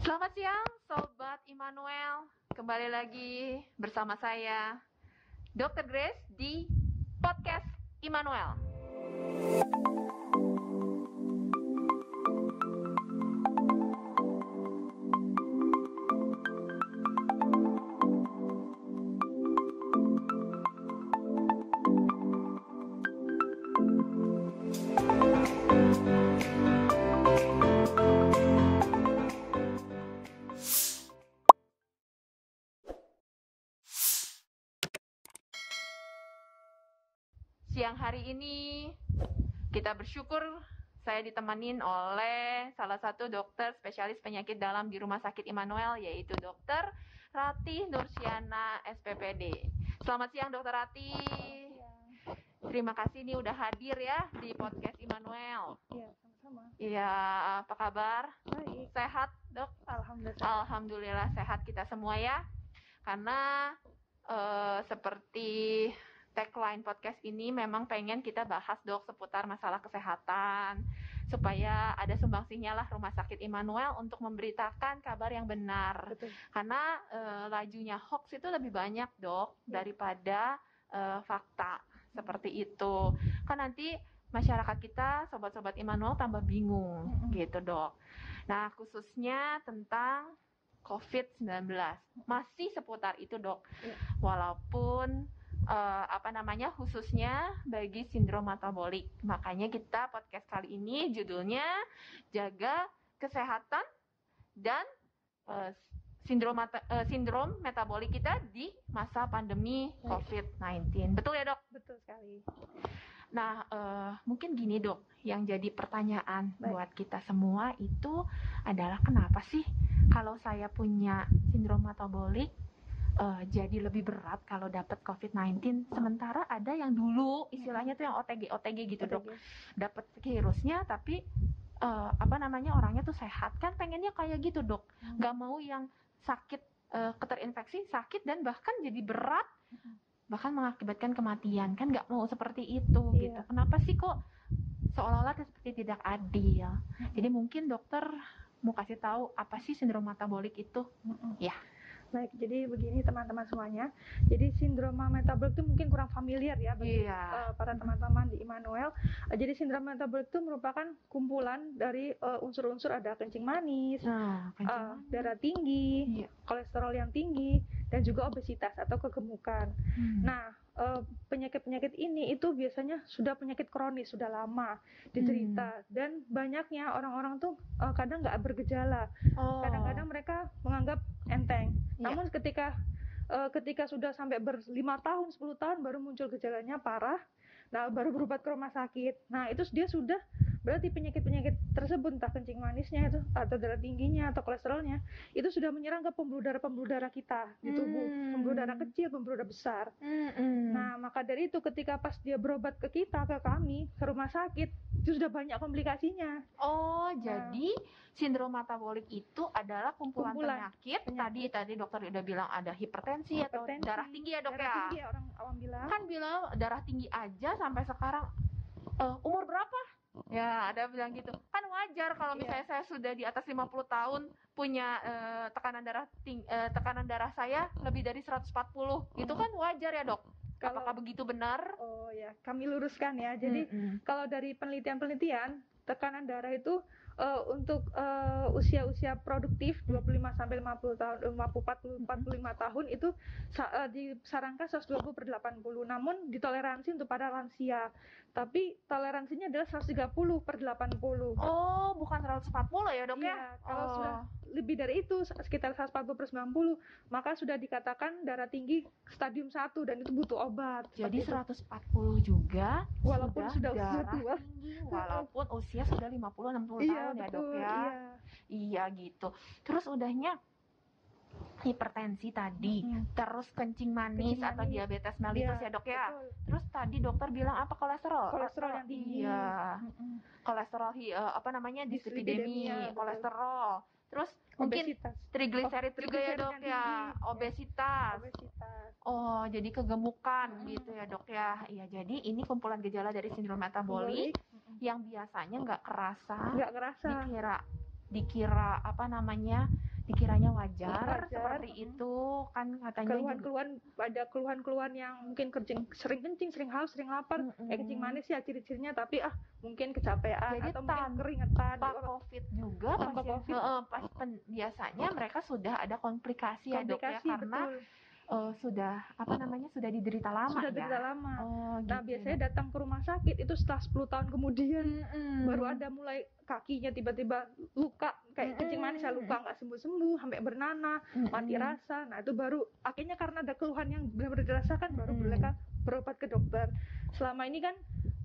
Selamat siang, Sobat Immanuel. Kembali lagi bersama saya, Dr. Grace, di Podcast Immanuel. Siang hari ini kita bersyukur saya ditemanin oleh salah satu dokter spesialis penyakit dalam di Rumah Sakit Immanuel, yaitu Dr. Ratih Nursiana, SPPD. Selamat siang, Dr. Ratih. Terima kasih nih udah hadir ya di Podcast Immanuel. Iya, sama-sama. Iya, apa kabar? Baik. Sehat, Dok? Alhamdulillah. Alhamdulillah sehat kita semua ya. Karena seperti tagline podcast ini memang pengen kita bahas, Dok, seputar masalah kesehatan, supaya ada sumbangsihnya lah Rumah Sakit Immanuel untuk memberitakan kabar yang benar. Betul. Karena lajunya hoax itu lebih banyak, Dok, daripada fakta seperti itu. Kan nanti masyarakat kita, sobat-sobat Immanuel, tambah bingung gitu, Dok. Nah, khususnya tentang COVID-19 masih seputar itu, Dok. Walaupun khususnya bagi sindrom metabolik. Makanya kita podcast kali ini judulnya jaga kesehatan dan sindrom metabolik kita di masa pandemi COVID-19. Betul ya, Dok? Betul sekali. Nah, mungkin gini, Dok, yang jadi pertanyaan buat kita semua itu adalah kenapa sih kalau saya punya sindrom metabolik jadi lebih berat kalau dapat COVID-19, sementara ada yang dulu istilahnya tuh yang OTG gitu, Dok, dapat virusnya tapi orangnya tuh sehat, kan pengennya kayak gitu, Dok, nggak mau yang sakit, keterinfeksi, sakit dan bahkan jadi berat, bahkan mengakibatkan kematian, kan nggak mau seperti itu gitu. Kenapa sih kok seolah-olah seperti tidak adil? Jadi mungkin dokter mau kasih tahu apa sih sindrom metabolik itu? Ya. Baik, jadi begini teman-teman semuanya. Jadi sindrom metabolik itu mungkin kurang familiar ya bagi para teman-teman di Immanuel. Jadi sindrom metabolik itu merupakan kumpulan dari unsur-unsur, ada kencing manis, darah tinggi, kolesterol yang tinggi, dan juga obesitas atau kegemukan. Nah, penyakit-penyakit ini itu biasanya sudah penyakit kronis, sudah lama diderita, dan banyaknya orang-orang tuh kadang nggak bergejala. Kadang-kadang mereka menganggap enteng. Namun ketika sudah sampai 5 tahun, 10 tahun baru muncul gejalanya parah, nah baru berobat ke rumah sakit. Nah, itu dia sudah berarti penyakit-penyakit tersebut, entah kencing manisnya itu atau darah tingginya atau kolesterolnya, itu sudah menyerang ke pembuluh darah kita di tubuh, pembuluh darah kecil, pembuluh darah besar. Nah, maka dari itu ketika pas dia berobat ke kami, ke rumah sakit, itu sudah banyak komplikasinya. Jadi sindrom metabolik itu adalah kumpulan penyakit. Tadi dokter udah bilang ada hipertensi atau darah tinggi ya, Dok, ya? Darah tinggi ya, orang awam bilang. Kan bilang darah tinggi aja sampai sekarang umur berapa? Ya, ada bilang gitu. Kan wajar kalau misalnya saya sudah di atas 50 tahun punya tekanan darah saya lebih dari 140. Itu kan wajar ya, Dok? Apakah begitu benar? Oh ya, kami luruskan ya. Jadi kalau dari penelitian, tekanan darah itu untuk usia-usia produktif 25 sampai 50 tahun, 45 tahun itu disarankan 120/80. Namun ditoleransi untuk pada lansia. Tapi toleransinya adalah 130/80. Oh, bukan 140 ya, Dok, ya? Kalau sudah lebih dari itu, sekitar 140/90, maka sudah dikatakan darah tinggi stadium 1 dan itu butuh obat. Jadi 140 juga walaupun sudah usia darah tua, tinggi, walaupun usia sudah 50-60 tahun ya, Dok, ya? Iya gitu. Terus udahnya hipertensi tadi, terus kencing manis atau diabetes mellitus ya, Dok, ya? Betul. Terus tadi dokter bilang apa, kolesterol yang tinggi. Iya. Kolesterol dislipidemi, kolesterol. Terus mungkin trigliserid juga ya, Dok, ya? Obesitas. Oh, jadi kegemukan gitu ya, Dok, ya? Iya, jadi ini kumpulan gejala dari sindrom metabolik yang biasanya nggak kerasa. Dikira dikiranya wajar seperti itu kan katanya keluhan-keluhan ada keluhan-keluhan yang mungkin sering kencing, sering haus, sering lapar, kencing manis ya ciri-cirinya, tapi mungkin kecapean jadi atau mungkin keringetan. Tanpa COVID juga biasanya mereka sudah ada komplikasi ya dok ya, karena sudah sudah diderita lama Nah biasanya datang ke rumah sakit itu setelah 10 tahun kemudian baru ada mulai kakinya tiba-tiba luka kayak kencing manis ya, luka nggak sembuh-sembuh sampai bernanah, mati rasa. Nah itu baru akhirnya karena ada keluhan yang benar-benar dirasakan baru mereka berobat ke dokter. Selama ini kan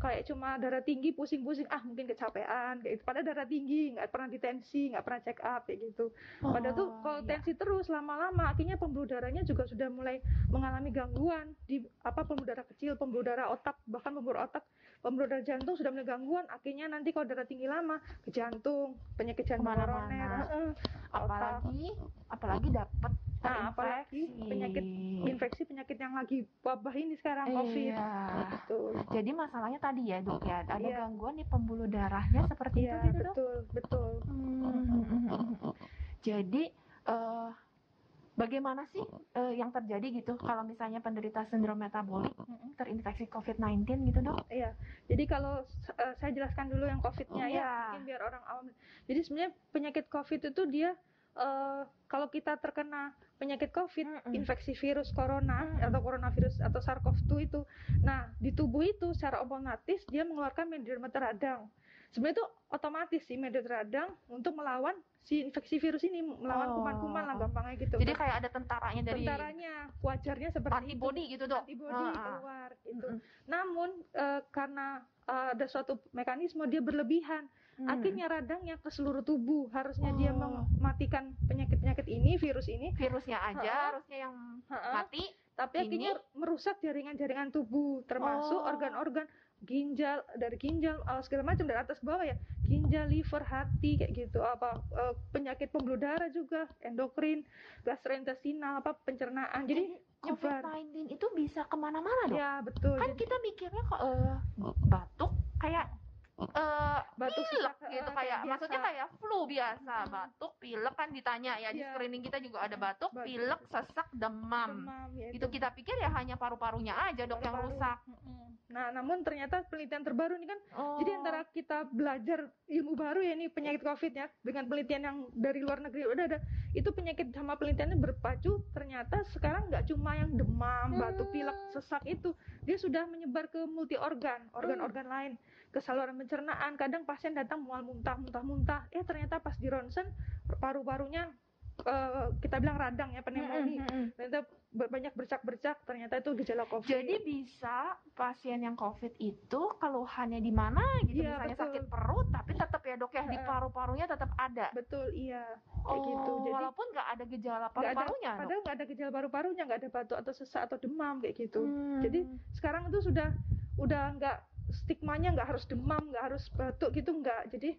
kayak cuma darah tinggi, pusing-pusing, mungkin kecapean kayak gitu. Padahal darah tinggi, nggak pernah ditensi, nggak pernah check up kayak gitu. Padahal tuh kalau tensi terus lama-lama akhirnya pembuluh darahnya juga sudah mulai mengalami gangguan di pembuluh darah kecil, pembuluh darah otak, bahkan pembuluh darah jantung sudah mulai gangguan. Akhirnya nanti kalau darah tinggi lama ke jantung, penyakit jantung koroner, apalagi dapat apalagi penyakit yang lagi wabah ini sekarang, COVID. Gitu. Jadi masalahnya tadi ya dok ya, ada gangguan di pembuluh darahnya seperti itu gitu dok? Betul. Jadi bagaimana sih yang terjadi gitu kalau misalnya penderita sindrom metabolik terinfeksi COVID-19 gitu dok? Iya, jadi kalau saya jelaskan dulu yang COVID-nya mungkin biar orang awam. Jadi sebenarnya penyakit COVID itu dia kalau kita terkena penyakit COVID, infeksi virus corona atau coronavirus atau SARS-CoV-2 itu, nah di tubuh itu secara otomatis dia mengeluarkan mediator radang. Sebenarnya itu otomatis sih mediator radang untuk melawan si infeksi virus ini, melawan kuman-kuman lah gampangnya gitu. Jadi kayak ada tentaranya wajarnya seperti antibody gitu dok. Antibody keluar gitu. Namun karena ada suatu mekanisme dia berlebihan. Akhirnya radangnya ke seluruh tubuh. Harusnya dia mematikan penyakit ini, virusnya aja harusnya yang mati, tapi akhirnya merusak jaringan-jaringan tubuh, termasuk organ-organ ginjal, dari ginjal segala macam dari atas ke bawah ya, ginjal, liver, hati kayak gitu, penyakit pembuluh darah juga, endokrin, gastrointestinal, pencernaan. Jadi COVID-19 itu bisa kemana-mana dok? Ya betul. Kan kita mikirnya kok batuk kayak batuk pilek gitu, kayak maksudnya kayak flu biasa, batuk pilek kan ditanya ya di screening kita juga ada batuk, pilek, sesak, demam gitu. Kita pikir ya hanya paru-parunya aja dok yang rusak. Nah namun ternyata penelitian terbaru ini kan jadi antara kita belajar ilmu baru ya, ini penyakit COVID ya, dengan penelitian yang dari luar negeri udah ada, itu penyakit sama penelitiannya berpacu. Ternyata sekarang nggak cuma yang demam, batuk, pilek, sesak itu, dia sudah menyebar ke multi organ lain, ke saluran pencernaan. Kadang pasien datang mual muntah, ternyata pas di ronsen paru-parunya kita bilang radang ya, pneumonia, ternyata banyak bercak-bercak, ternyata itu gejala COVID. Jadi bisa pasien yang COVID itu keluhannya di mana gitu, misalnya sakit perut, tapi tetap ya dok ya di paru-parunya tetap ada. Betul, iya. Kayak gitu. Jadi walaupun nggak ada gejala paru-parunya. Padahal nggak ada gejala paru-parunya, nggak ada batuk atau sesak atau demam kayak gitu. Jadi sekarang itu udah nggak, stigmanya nggak harus demam, nggak harus batuk gitu, nggak. Jadi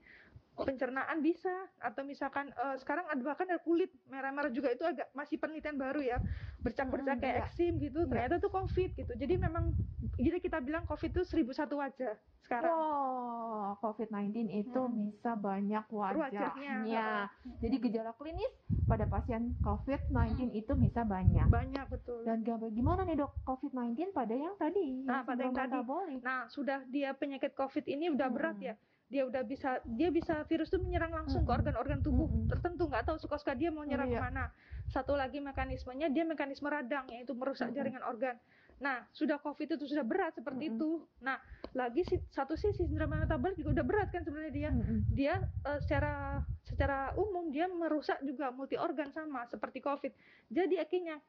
pencernaan bisa, atau misalkan sekarang bahkan ada kulit merah-merah juga, itu agak masih penelitian baru ya, bercak-bercak kayak eksim gitu, ternyata itu COVID gitu. Jadi memang kita bilang COVID itu 1001 wajah sekarang. COVID-19 itu bisa banyak wajahnya. Jadi gejala klinis pada pasien COVID-19 itu bisa banyak. Banyak, betul. Dan gimana nih dok COVID-19 pada yang tadi? Pada yang tadi. Nah sudah dia penyakit COVID ini udah berat ya. Dia bisa virus itu menyerang langsung ke organ-organ tubuh tertentu, nggak tahu suka-suka dia mau nyerang kemana. Satu lagi mekanismenya, dia mekanisme radang, yaitu merusak jaringan organ. Nah sudah COVID itu sudah berat seperti itu. Nah lagi satu sisi sindrom metabolik juga udah berat kan sebenarnya dia secara umum dia merusak juga multi organ sama seperti COVID. Jadi akhirnya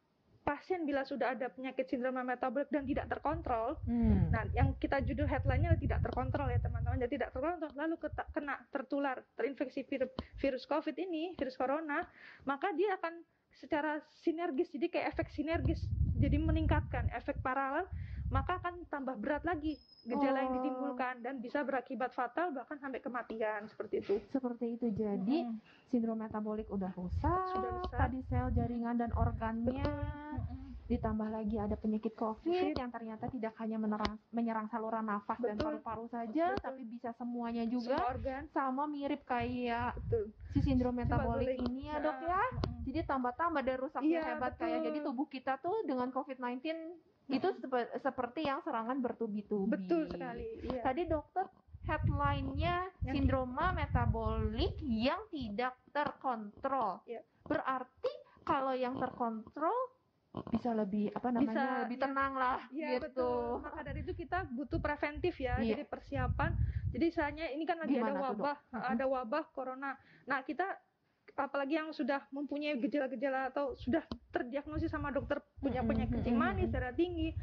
pasien bila sudah ada penyakit sindrom metabolik dan tidak terkontrol, nah yang kita judul headline-nya tidak terkontrol ya teman-teman, jadi tidak terkontrol, lalu terinfeksi virus COVID ini, virus corona, maka dia akan secara sinergis, jadi kayak efek sinergis, jadi meningkatkan efek paralel, maka akan tambah berat lagi gejala yang ditimbulkan dan bisa berakibat fatal bahkan sampai kematian seperti itu. Jadi sindrom metabolik udah rusak, tadi sel, jaringan dan organnya. Ditambah lagi ada penyakit COVID yang ternyata tidak hanya menyerang saluran nafas dan paru-paru saja, tapi bisa semuanya juga. Semua organ. Sama mirip kayak si sindrom metabolik ini ya dok ya. jadi tambah-tambah dan rusaknya hebat betul. kayak jadi tubuh kita tuh dengan COVID-19 itu seperti yang serangan bertubi-tubi. Betul sekali. Iya. Tadi dokter headline-nya sindroma metabolik yang tidak terkontrol. Iya. Berarti kalau yang terkontrol bisa lebih lebih tenang lah gitu. Betul. Maka dari itu kita butuh preventif ya. Jadi persiapan. Jadi misalnya ini kan lagi ada wabah corona. Nah, kita apalagi yang sudah mempunyai gejala-gejala atau sudah terdiagnosis sama dokter punya penyakit kencing manis, darah tinggi,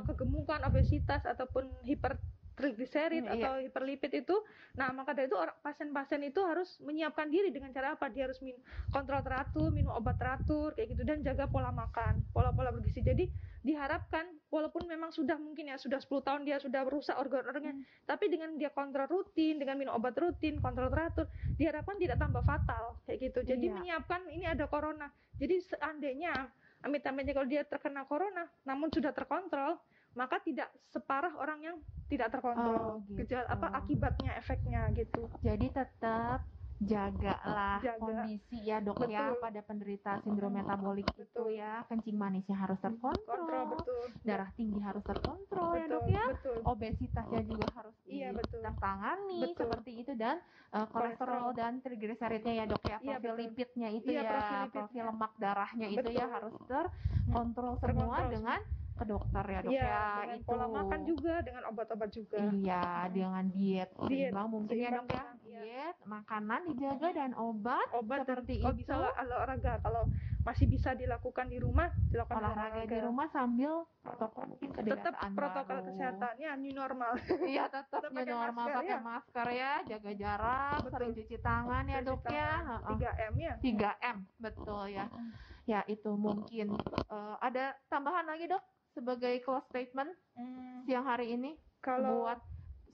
kegemukan, obesitas ataupun hipertrigliserid atau hiperlipid itu, nah maka dari itu pasien-pasien itu harus menyiapkan diri dengan cara apa? Dia harus kontrol teratur, minum obat teratur kayak gitu dan jaga pola makan, pola-pola bergizi. Jadi diharapkan walaupun memang sudah mungkin ya sudah 10 tahun dia sudah merusak organ-organnya, tapi dengan dia kontrol rutin, dengan minum obat rutin, kontrol teratur, diharapkan tidak tambah fatal kayak gitu. Jadi menyiapkan ini ada corona. Jadi seandainya amit-amitnya kalau dia terkena corona namun sudah terkontrol, maka tidak separah orang yang tidak terkontrol. Gejala akibatnya, efeknya gitu. Jadi tetap jagalah kondisi ya dok ya pada penderita sindrom metabolik itu ya, kencing manisnya harus terkontrol, darah tinggi harus terkontrol ya dok ya, obesitasnya juga harus tertangani seperti itu, dan kolesterol dan trigliseridnya ya dok ya, profil lipidnya itu profil lemak darahnya itu ya harus terkontrol semua dengan ke dokter ya dok ya, itu pola makan juga, dengan obat-obat juga, dengan diet seimbang mungkin ya dok ya, diet, makanan dijaga dan obat seperti itu. Bisa olahraga kalau masih bisa dilakukan di rumah, dilakukan olahraga di rumah sambil protokol mungkin tetap protokol kesehatannya new normal. Iya, tetap new normal, pakai masker ya, jaga jarak, sering cuci tangan ya dok ya, 3M ya, 3M betul ya. Ya itu mungkin ada tambahan lagi dok sebagai close statement siang hari ini buat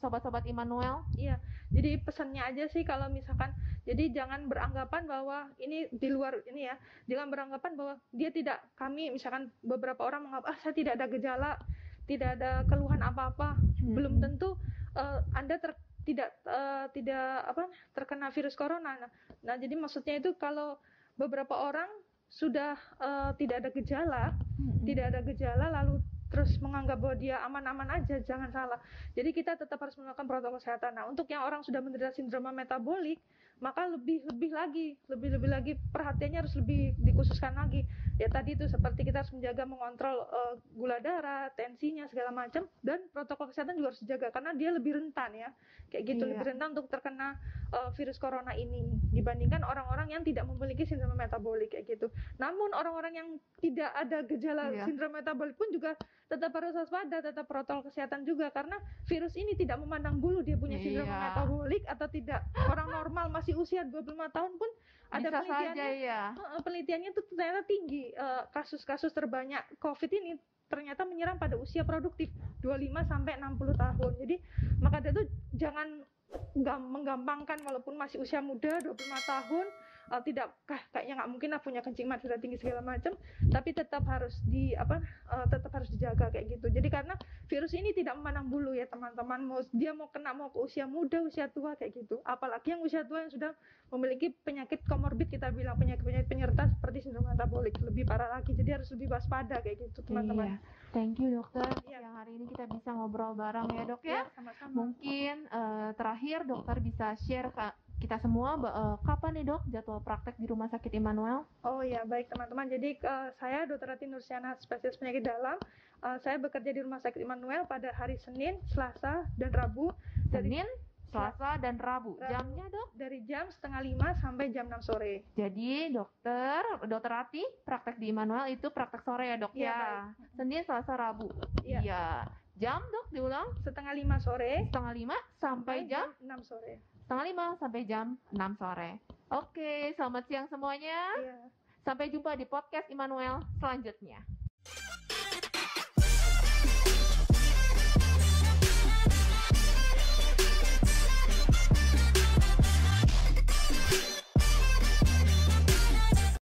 sobat-sobat Immanuel? Iya, jadi pesannya aja sih kalau misalkan, jadi jangan beranggapan bahwa ini di luar ini ya, jangan beranggapan bahwa dia tidak, kami misalkan beberapa orang menganggap saya tidak ada gejala, tidak ada keluhan apa-apa, belum tentu Anda tidak terkena virus corona. Nah, jadi maksudnya itu kalau beberapa orang sudah tidak ada gejala lalu terus menganggap bahwa dia aman-aman aja, jangan salah. Jadi kita tetap harus melakukan protokol kesehatan. Nah, untuk yang orang sudah menderita sindroma metabolik, maka lebih lagi perhatiannya harus lebih dikhususkan lagi. Ya tadi itu seperti kita harus menjaga mengontrol gula darah, tensinya segala macam, dan protokol kesehatan juga harus dijaga karena dia lebih rentan ya. Kayak gitu, lebih rentan untuk terkena virus corona ini dibandingkan orang-orang yang tidak memiliki sindrom metabolik kayak gitu. Namun orang-orang yang tidak ada gejala sindrom metabolik pun juga tetap harus waspada, tetap protokol kesehatan juga karena virus ini tidak memandang bulu dia punya sindrom metabolik atau tidak. Orang normal masih usia 25 tahun pun ada penelitiannya itu ternyata tinggi. Kasus-kasus terbanyak COVID ini ternyata menyerang pada usia produktif 25 sampai 60 tahun. Jadi maka itu jangan menggampangkan walaupun masih usia muda 25 tahun kayaknya nggak mungkin lah punya kencing manis darah tinggi segala macam, tapi tetap harus tetap harus dijaga kayak gitu. Jadi karena virus ini tidak memandang bulu ya teman-teman, mau kena mau ke usia muda, usia tua kayak gitu. Apalagi yang usia tua yang sudah memiliki penyakit komorbid, kita bilang penyakit penyerta seperti sindrom metabolik, lebih parah lagi. Jadi harus lebih waspada kayak gitu teman-teman. Thank you dokter. Yang hari ini kita bisa ngobrol bareng ya dok ya. Sama-sama. Mungkin terakhir dokter bisa share kita semua kapan nih dok jadwal praktek di Rumah Sakit Immanuel? Oh ya, baik teman-teman. Jadi saya Dr. Rati Nursiana, spesialis penyakit dalam. Saya bekerja di Rumah Sakit Immanuel pada hari Senin, Selasa, dan Rabu. Senin, Selasa, dan Rabu. Jamnya dok? Dari jam 4:30 sampai jam 6 sore. Jadi Dr. Rati praktek di Immanuel itu praktek sore ya dok ya? Baik. Senin, Selasa, Rabu. Iya. Jam dok diulang? 4:30 sore. 4:30 sampai jam 6 sore. 5:30 sampai jam 6 sore. Oke, selamat siang semuanya. Sampai jumpa di podcast Immanuel selanjutnya.